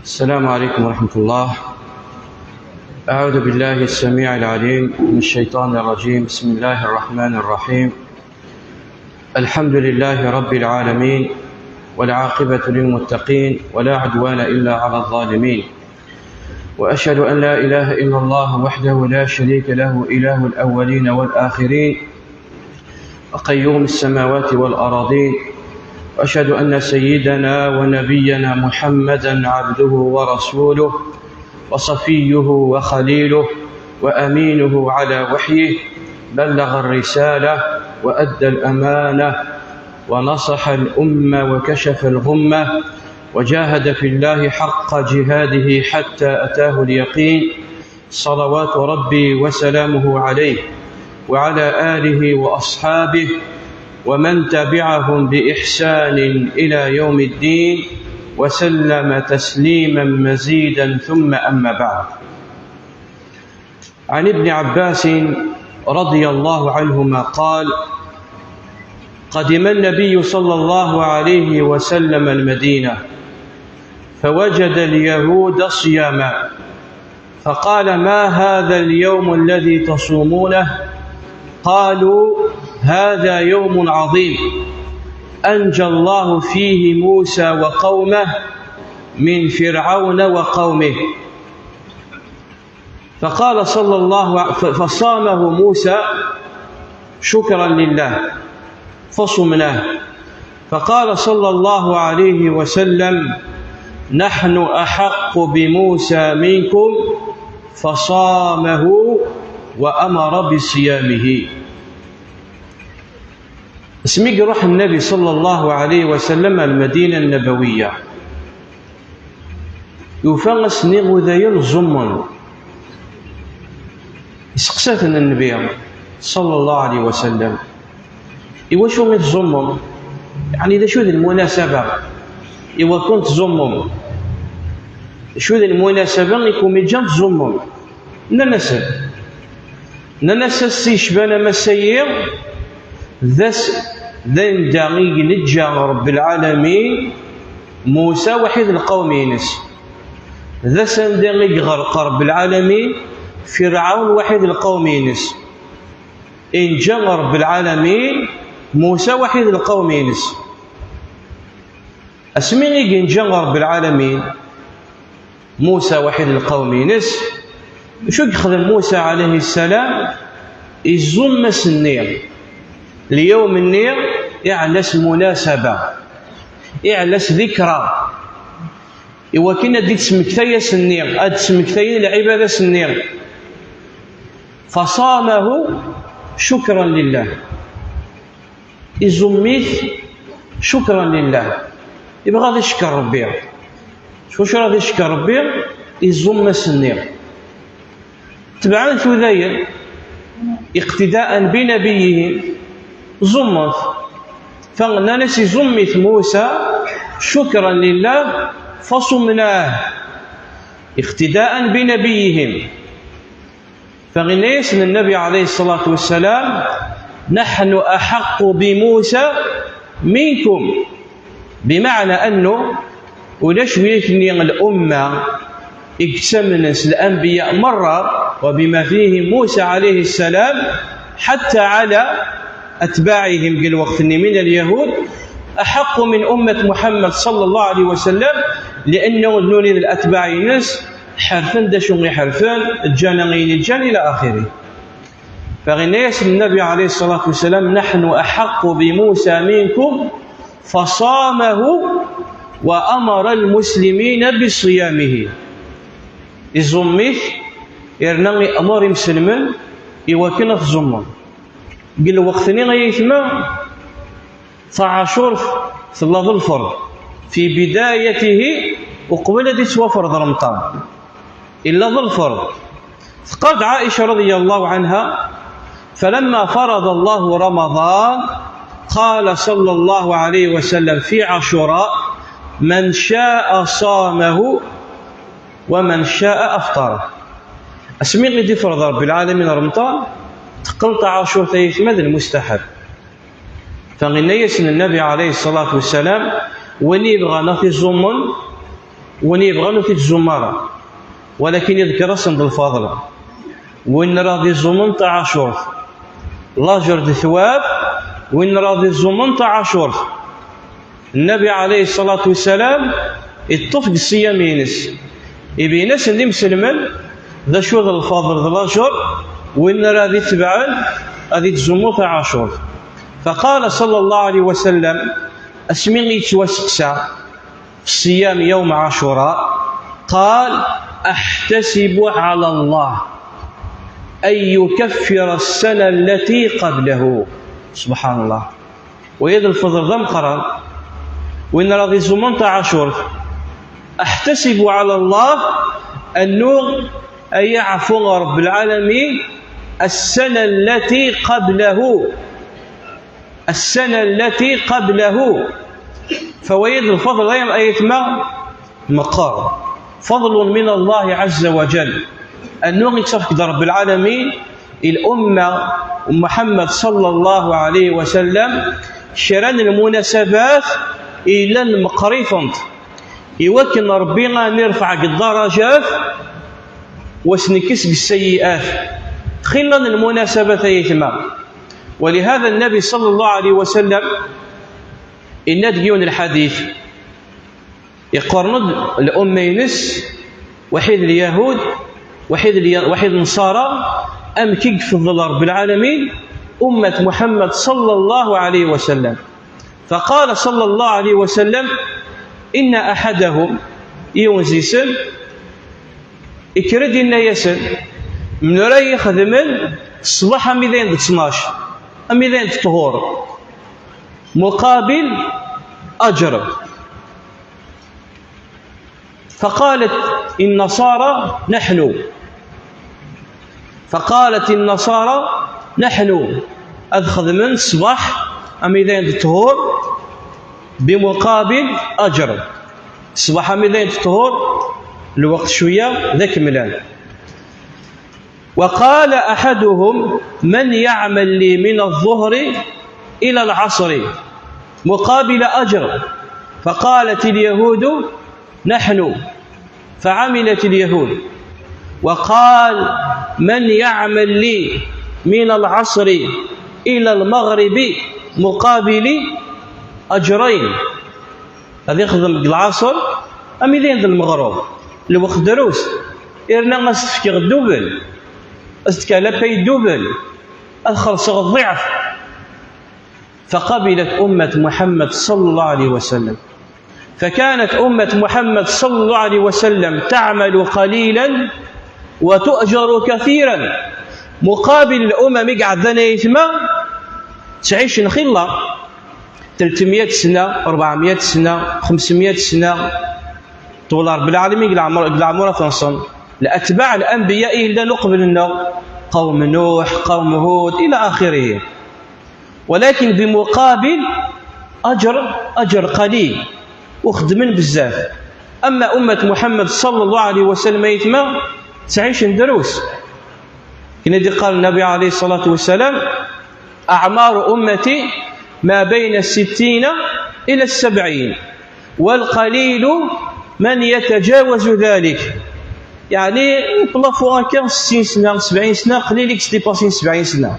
السلام عليكم ورحمة الله. أعوذ بالله السميع العليم من الشيطان الرجيم. بسم الله الرحمن الرحيم. الحمد لله رب العالمين، والعاقبة للمتقين، ولا عدوان إلا على الظالمين. وأشهد أن لا إله إلا الله وحده لا شريك له، إله الأولين والآخرين، وقيوم السماوات والأراضين. وأشهد أن سيدنا ونبينا محمدًا عبده ورسوله، وصفيه وخليله، وأمينه على وحيه. بلغ الرسالة وأدى الأمانة، ونصح الأمة وكشف الغمة، وجاهد في الله حق جهاده حتى أتاه اليقين. صلوات ربي وسلامه عليه وعلى آله وأصحابه ومن تبعهم بإحسان إلى يوم الدين، وسلم تسليما مزيدا. ثم أما بعد. عن ابن عباس رضي الله عنهما قال: قدم النبي صلى الله عليه وسلم المدينة، فوجد اليهود صياما، فقال: ما هذا اليوم الذي تصومونه؟ قالوا: هذا يوم عظيم أنجى الله فيه موسى وقومه من فرعون وقومه. فقال فصامه موسى شكرا لله فصمناه. فقال صلى الله عليه وسلم: نحن أحق بموسى منكم، فصامه وأمر بصيامه. اسمي روح النبي صلى الله عليه وسلم المدينة النبوية، يفنس نغذي الزمن. يسقساتنا النبي صلى الله عليه وسلم: إوا شو من الزمن؟ يعني إذا شو ذي المناسبة إوا كنت زمم، شو ذي المناسبة يكون مجان زمم ننسى السيشبان مسير ذن دقيق نجا رب العالمين موسى وحيد القوم ينس، ذا سندقيق غرق رب العالمين فرعون وحيد القوم ينس. إن جاء رب العالمين موسى وحيد القوم ينس. اسميني إن جاء رب العالمين موسى وحيد القوم ينس، شو يخدم موسى عليه السلام؟ يزم النير ليوم النير، يعلس مناسبة، يعلس ذكرى. إوا كنا دي تسمكتايا سنير، أد تسمكتايا العبادة سنير. فصامه شكرا لله، يزميث شكرا لله، يبغى غادي يشكر ربي. شو غادي يشكر ربي؟ يزم السنير تبعا شو داير اقتداء بنبيه زمت. فنانس زمت موسى شكرا لله فصمناه اقتداء بنبيهم. فغنيس النبي عليه الصلاة والسلام: نحن أحق بموسى منكم، بمعنى أنه ولاش ويثني الأمة اجتمنس الأنبياء مرة، وبما فيه موسى عليه السلام، حتى على أتباعهم قال وقت من اليهود أحق من أمة محمد صلى الله عليه وسلم، لأنه نولي الأتباع ناس حرفان داشون حرفان الجانغين الجان إلى آخره. فغنيس النبي عليه الصلاة والسلام: نحن أحق بموسى منكم، فصامه وأمر المسلمين بصيامه. الزميث يرنغي أمر مسلمين يوكنا في الزمان. قل وقتني غيثما فعاشور في الله الفرض في بدايته وقبل دي سوى فرض رمضان إلا ظل الفرض. قالت عائشة رضي الله عنها: فلما فرض الله رمضان قال صلى الله عليه وسلم في عاشوراء: من شاء صامه ومن شاء أفطره. اسمي غير فرض رب العالمين رمضان تقلط عاشور ثيثمد المستحب. فغنيس النبي عليه الصلاة والسلام ولي بغى نفي الزمن وين يبغى في الزمارة، ولكن يذكر صند الفضل وين راضي الزمن تاع عاشور لاجر الثواب، وين راضي الزمن تاع عاشور. النبي عليه الصلاة والسلام يطفق الصيام ينس يبي ناس اللي مسلمن ذا شو الفضل ذا لاجر وين راضي تبعا هذه الزمن تاع عاشور. فقال صلى الله عليه وسلم اسمي يتوسقسا الصيام يوم عاشوراء، قال احتسب على الله أن يكفر السنة التي قبله. سبحان الله. ويد الفضل ذا مقرن وإن راضي الزمن تاع عاشور احتسب على الله أنه أن يعفو رب العالمين السنة التي قبله، السنة التي قبله. فويد الفضل لا يتم مقار فضل من الله عز وجل أنه يتصفق رب العالمين الأمة محمد صلى الله عليه وسلم شران المناسبات إلى المقرفة يوكن ربنا نرفع الدرجات وسنكس بالسيئات خلا المناسبة يتمام. ولهذا النبي صلى الله عليه وسلم إن تجيون الحديث يقارن الأمة ينس وحيد اليهود وحيد النصارى أم كيك فضل رب العالمين أمة محمد صلى الله عليه وسلم. فقال صلى الله عليه وسلم إن أحدهم يونزيسن إكرد إن يسن من رأي خدمن الصباح ميدان 12 ميدان الطهور مقابل أجر. فقالت النصارى نحن أخذ من الصباح ميدان الطهور بمقابل أجر. الصباح ميدان الطهور الوقت شوية ذاك ملان. وقال أحدهم من يعمل لي من الظهر إلى العصر مقابل أجر. فقالت اليهود نحن، فعملت اليهود. وقال من يعمل لي من العصر إلى المغرب مقابل أجرين. هذا يخدم العصر أمي ذي المغرب الوقت دروس إرنا أستفكي الدوبل أستكالبي الدوبل أخلص الضعف. فقبلت أمة محمد صلى الله عليه وسلم. فكانت أمة محمد صلى الله عليه وسلم تعمل قليلا وتؤجر كثيرا مقابل الأمم قاعد ذا يتما تعيش نخلة 300 سنة 400 سنة 500 سنة طول رب العالمين العمر تنصن لأتباع الأنبياء إلا نقبل النار قوم نوح قوم هود إلى آخره، ولكن بمقابل أجر قليل وخدمن بزاف. أما أمة محمد صلى الله عليه وسلم يتما تعيش دروس. كما قال النبي عليه الصلاة والسلام أعمار أمتي ما بين 60 إلى 70 والقليل من يتجاوز ذلك. يعني بلافو هكا 60 سنة 70 سنة قليل تيباسين 70 سنة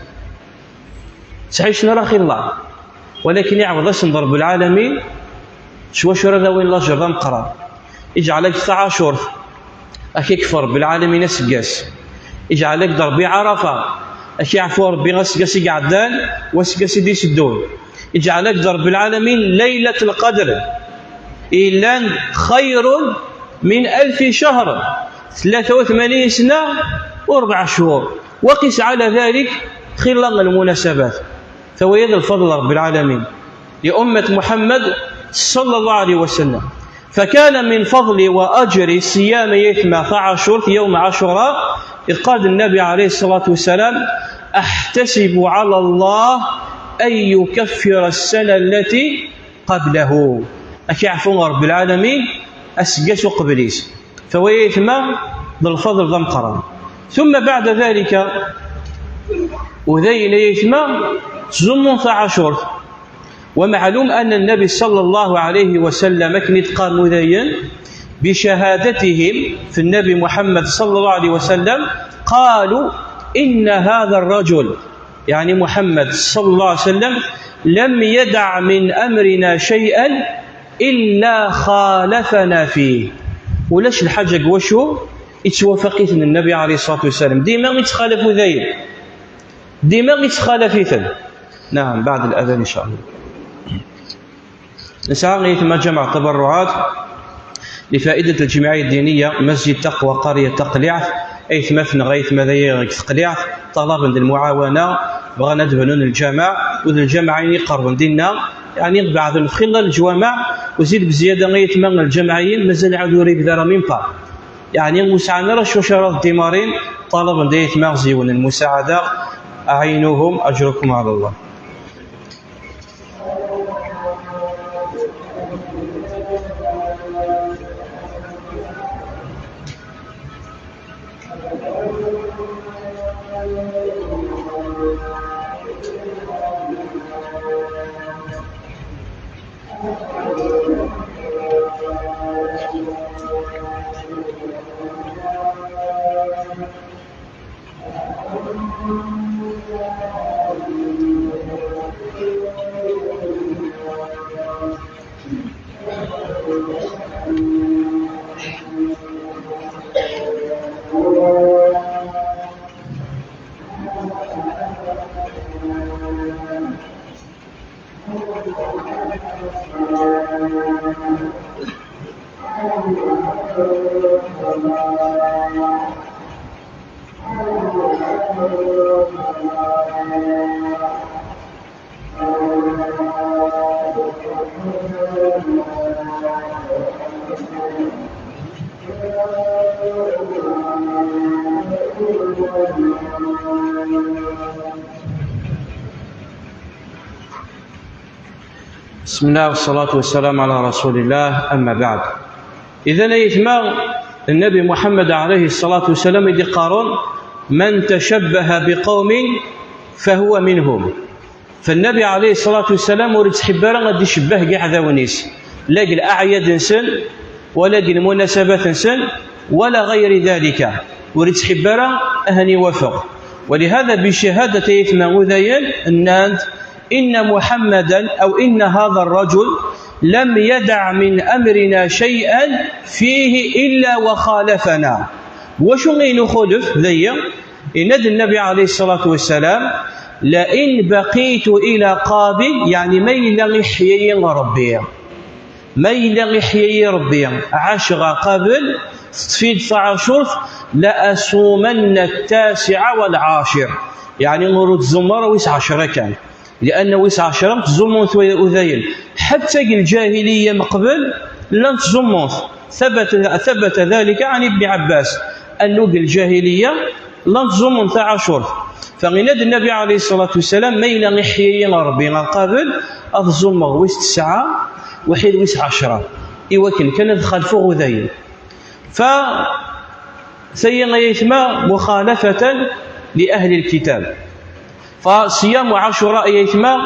تعيش نرى خير الله، ولكن يعوض اسم رب العالمين شو راه وين الله جرام قرار يجعلك تعاشر أكي كفر بالعالمين سقاس يجعلك ضربي عرفة أكي يعفو ربي غسقاس يقعدان وسقاس يدي سدون يجعلك ضرب العالمين ليلة القدر إلا خير من 1000 شهر 83 سنة و4 شهور. وقس على ذلك خلال المناسبات. فويد الفضل رب العالمين لأمة محمد صلى الله عليه وسلم. فكان من فضل وأجر صيام يتمى عاشور في يوم عاشوراء إذ قال النبي عليه الصلاة والسلام أحتسب على الله أن يكفر السنة التي قبله. أكي عفو رب العالمين أسقس قبليس فويتمى ذا الفضل ذا مقرن. ثم بعد ذلك وذين يتمى زمن عاشور. ومعلوم أن النبي صلى الله عليه وسلم كنت قال مذين بشهادتهم في النبي محمد صلى الله عليه وسلم قالوا إن هذا الرجل يعني محمد صلى الله عليه وسلم لم يدع من أمرنا شيئا إلا خالفنا فيه. ولاش الحاجة قواشو يتوافقيت من النبي عليه الصلاة والسلام ديما يتخالفوا ذاين ديما يتخالفيتن. نعم بعد الأذان إن شاء الله نسعى ثم جمع تبرعات لفائدة الجمعية الدينية مسجد تقوى قرية تقليعث أي ثمثن غيث مذايا تقليعث طلبا للمعاونة بغانا ندهنون الجامع وذو الجامعين يقربون دينا يعني بعض الخلال الجوامع وزيد بزيادة غيث من الجامعين مازال عادوا ريب ذرا من با يعني مساعدة رشو شرط الدمارين طلبا ديث مغزيون المساعدة أعينوهم أجركم على الله. بسم الله والصلاة والسلام على رسول الله. أما بعد إذن يثمر النبي محمد عليه الصلاة والسلام يدي قارون من تشبه بقوم فهو منهم. فالنبي عليه الصلاة والسلام ورد حبارا غادي يشبه كاع ذاونيس لا الأعياد نسن ولا المناسبات نسن ولا غير ذلك ورد حبارا أهني وفق. ولهذا بشهادة يثمر ذيان النانت إن محمدا أو إن هذا الرجل لم يدع من أمرنا شيئا فيه إلا وخالفنا. وشو غين خلف ذي إن النبي عليه الصلاة والسلام لئن بقيت إلى قابل يعني ميل لحيي ربي ميل لحيي ربي عشر قبل في 19 لأصومن 9 والعاشر يعني مرود زمر ويس 10 كان لأن ويس 10 تزموث وذيل حتى الجاهلية مقبل لن تزموث ثبت ذلك عن ابن عباس أنه الجاهلية لن تزموث 10. فغناد النبي عليه الصلاة والسلام ميلا نحيي ربي قابل أظزمر ويس 9 وحيد ويس 10 إيوكن كان خلفه ذيل فسيغ يثمى مخالفة لأهل الكتاب. فصيام عاشوراء يثمى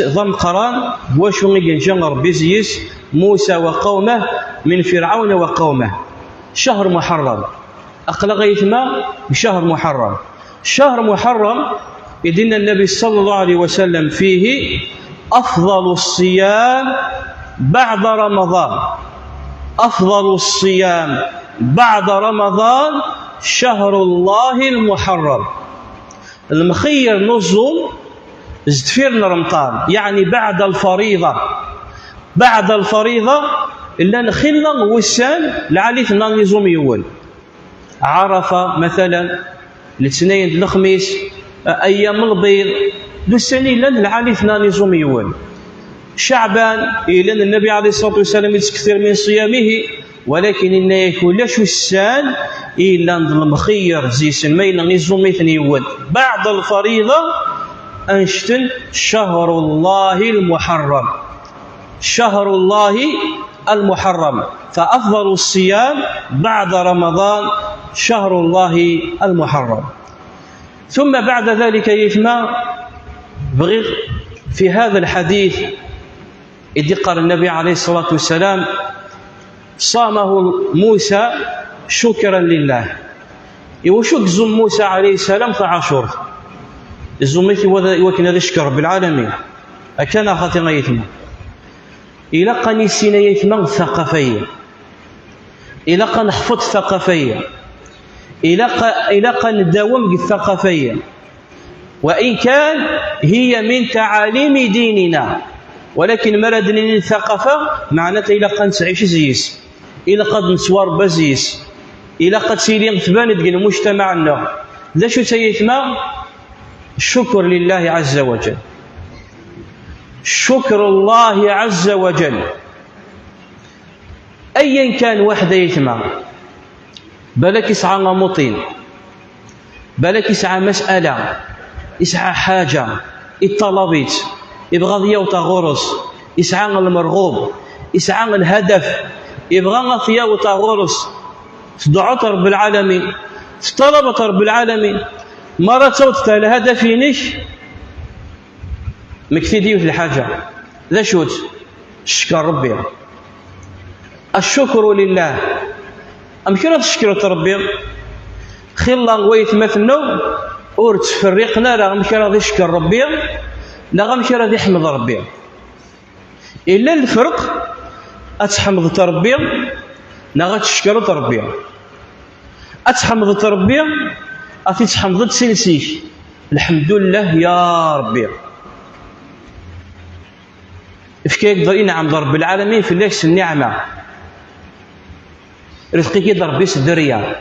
ضم قران وشغل جنر بزيس موسى وقومه من فرعون وقومه شهر محرم أقلق يثمى بشهر محرم. شهر محرم يدين النبي صلى الله عليه وسلم فيه أفضل الصيام بعد رمضان. أفضل الصيام بعد رمضان شهر الله المحرم. المخير نظم زدفيرنا رمضان يعني بعد الفريضة. بعد الفريضة إلا نخلنا وسان لعليثنا نظام يول عرفة مثلا الاثنين الخميس أيام البيض لسنين لن لعليثنا نظام يول. شعبان إلى النبي عليه الصلاة والسلام يتكثر من صيامه ولكن إن يكون لاش السان إلا المخير زيسن ميلا نظام يول بعد الفريضة أنشتن شهر الله المحرم. شهر الله المحرم فأفضل الصيام بعد رمضان شهر الله المحرم. ثم بعد ذلك يثمى بغير في هذا الحديث إذ قال النبي عليه الصلاة والسلام صامه موسى شكرا لله. وشك زم موسى عليه السلام في عاشور الزميت وكنا نشكر رب العالمين أكان خاطر يتم إلى قني السنة يتم ثقافية، إلى قن نحفظ ثقافية، إلى قن نداوم الثقافية، وإن كان هي من تعاليم ديننا، ولكن مردني الثقافة معناتها إلى قن تعيش زيس، إلى قد نسوار بزيس، إلى قد سيلين ثباند المجتمع لنا. ذا شو سيتم؟ الشكر لله عز وجل، شكر الله عز وجل. أيا كان واحد يتم بالك يسعى مطين، بالك يسعى مسألة، يسعى حاجة الطلبيت، يبغى ضياوة غرس، يسعى المرغوب، يسعى الهدف، يبغى ضياوة غرس، دعوة رب العالمين، طلبت رب العالمين، مرة توت الهدف ينش مكتدي في الحاجة. ذا شوت شكر ربي، الشكر لله. أمكن تشكر ربي خلا ويت مثنو اور تفرقنا لا غمشي راضي يشكر ربي لا غمشي راضي يحمد ربي. إلا الفرق أتحمد ربي لا غتشكر ربي، أتحمد ربي أتحمد سلسيك الحمد لله يا ربي. إفكي يقدر ينعم رب العالمين في الليس النعمة رزقك ربي الدريا،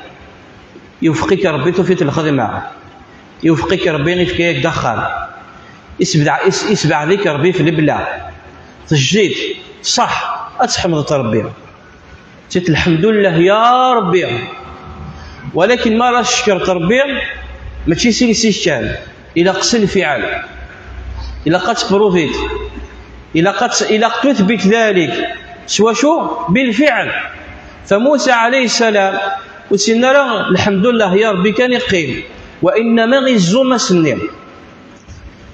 يوفقك ربي توفيق الخدمة، يوفقك ربي إفكي يدخل، يسبع ذيك ربي في البلا تجديد صح أتحمد ربي تيت الحمد لله يا ربي. ولكن ما راش شكرت ربي ماشي سيلسي كان إلى قص الفعل، إلى قد بروفيت، إلى قد تثبت ذلك سوى شو بالفعل. فموسى عليه السلام وسنرى الحمد لله يا ربي كان يقيم، وإنما غيزوم سنين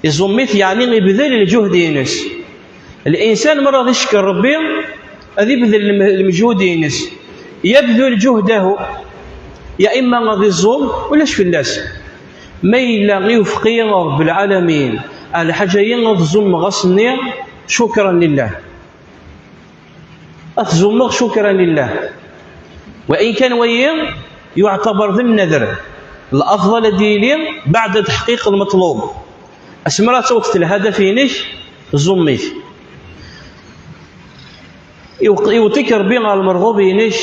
يزوميت يعني يبذل الجهد ينس. الإنسان مرة يشكر ربي هذا يبذل المجهود ينس، يبذل جهده، يا إما غادي الظلم ولاش في الناس ما إلا غيوفقي رب العالمين على حاجة ينغض الظلم غصني شكرا لله، أتظلم شكرا لله. وإن كان ويا يعتبر ذي النذر الأفضل ديالي بعد تحقيق المطلوب. أسمرا توقت الهدف ينش ظلميت يوطيك ربي على المرغوب ينش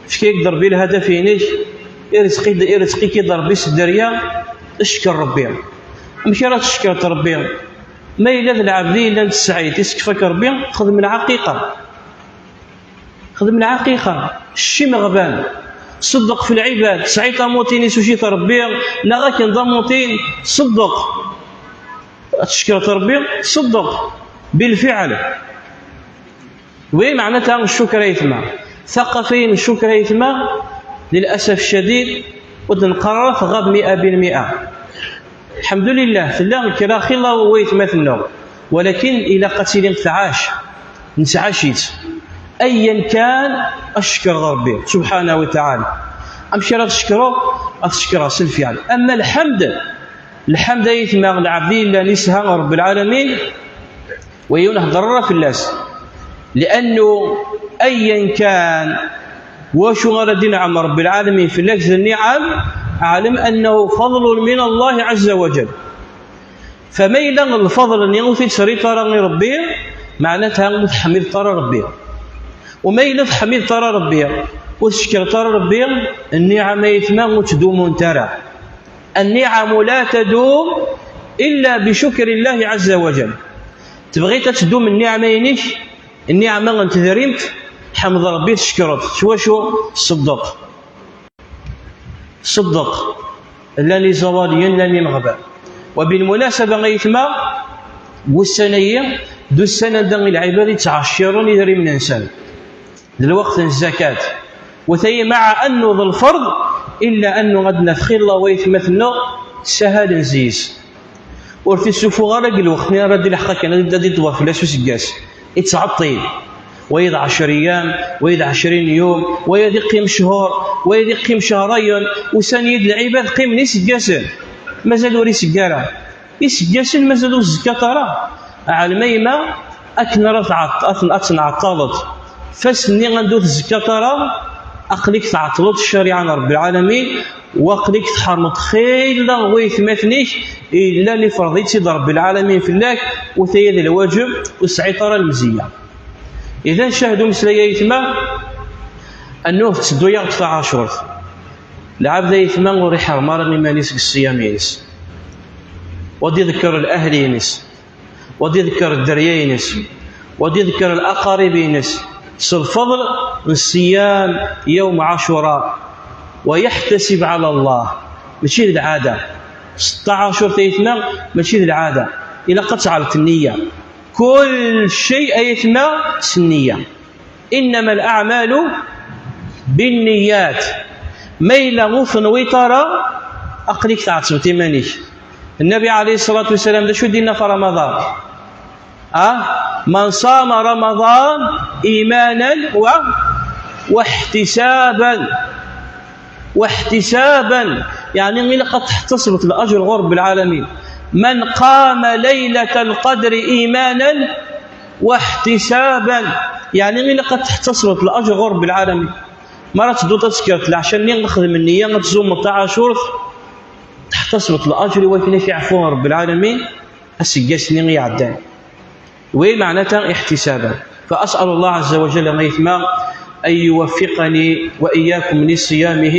فكي يقدر بيه الهدف ينش يرزقي كيضرب بيس الدريا اشكر ربي. ماشي راه تشكر ربي ما إلا العبدي إلا السعيد يسكفك ربي خدم العقيقة، خدم العقيقة الشي مغبان صدق في العباد سعيد موتين سوشي ربي لا غاك نضموتين صدق تشكر ربي صدق بالفعل. وين معناتها الشكر يتما ثقافين الشكر يتما للأسف الشديد ودنقرر غاب 100%. الحمد لله فلا كرا خلا ويت مثلنا، ولكن إلى قتيل نتعاشيت أيا كان أشكر ربي سبحانه وتعالى. أمشي راه تشكره سالفعل. أما الحمد يتما العبد إلا نسها رب العالمين وينهضر في الناس، لأنه أيا كان وشو غادي نعم رب العالمين في لفظ النعم عالم أنه فضل من الله عز وجل. فما إلا الفضل اللي يوفي تشري ترى ربي معناتها متحمل ترى ربي، وما إلا تحمل ترى ربي وتشكر ترى ربي النعم يتما وتدوم ترى. النعم لا تدوم إلا بشكر الله عز وجل. تبغي تدوم النعمة ينيش النعمة أنت ذريمت حمد ربي تشكرت شو صدق لاني زواليا لاني مغبى. وبالمناسبة غيتما والسنية دو السنة دن العباد يتعشرون يدري من إنسان دلوقت الزكاة وثي مع أنه ذو الفرض إلا أنه غد نفخي الله ويتمثلنا سهل نزيز ورثي السفو غرق الوقت رد الحقا كان دادي طواف لا سوس قاس يتعطي ويد 10 أيام ويد 20 يوم ويد يقيم شهور ويد يقيم شهرين وسنيد العباد قيم نسقاسن مازالوا ريسقارا يسقاسن مازالوا الزكاة على ميما أكن عطلت فاسني غندوث الزكاة أقليك تعطلت الشريعة رب العالمين وأقليك تحرمت خير غويث مثنيك إلا اللي فرضيتي رب العالمين في الله وثيد الواجب وسعيطرة المزية. إذا شاهدوا مثل يتما أنه تسدو يغطى عاشور العبد يتما وريح رمارا مما نسك الصيام ينس ودي ذكر الأهل ينس ودي ذكر الدريا ينس ودي ذكر الأقارب ينس الفضل الصيام يوم عاشوراء ويحتسب على الله ماشي العادة 16 تيتنا ماشي العادة إلا قطعت النية كل شيء أيتنا النية إنما الأعمال بالنيات ميلا غوث ويطرا أقليك تعتصم تيمانيك النبي عليه الصلاة والسلام ده شو دينا في رمضان من صام رمضان إيمانا واحتسابا يعني من قد احتصرت الأجر غرب العالمين من قام ليلة القدر إيمانا واحتسابا يعني من قد احتصرت الأجر غرب العالمين مرات دو تسكرت عشان نخدم النية غتزوم تاع عاشور تحتصرت الأجر ويكون في عفو رب العالمين السجاسني يعدان ومعناتها احتسابا. فأسأل الله عز وجل غيثما أن يوفقني وإياكم لصيامه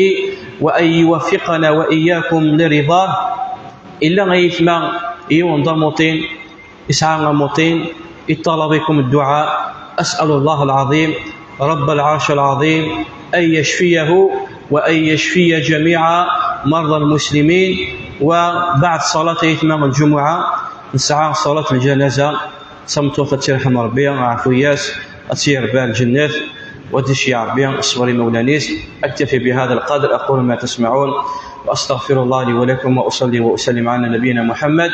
وأن يوفقنا وإياكم لرضاه إلا غيثما ينضمطين إسعى غمطين إطلبكم الدعاء. أسأل الله العظيم رب العرش العظيم أن يشفيه وأن يشفي جميع مرضى المسلمين. وبعد صلاة إتمام الجمعة نسعى صلاة الجنازة صمتوا فترحم ربي عفوياس أسير بالجنات ودشي عربيا أصوري مولانيس. أكتفي بهذا القدر أقول ما تسمعون وأستغفر الله لي ولكم وأصلي وأسلم على نبينا محمد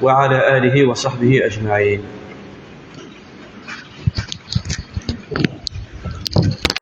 وعلى آله وصحبه أجمعين.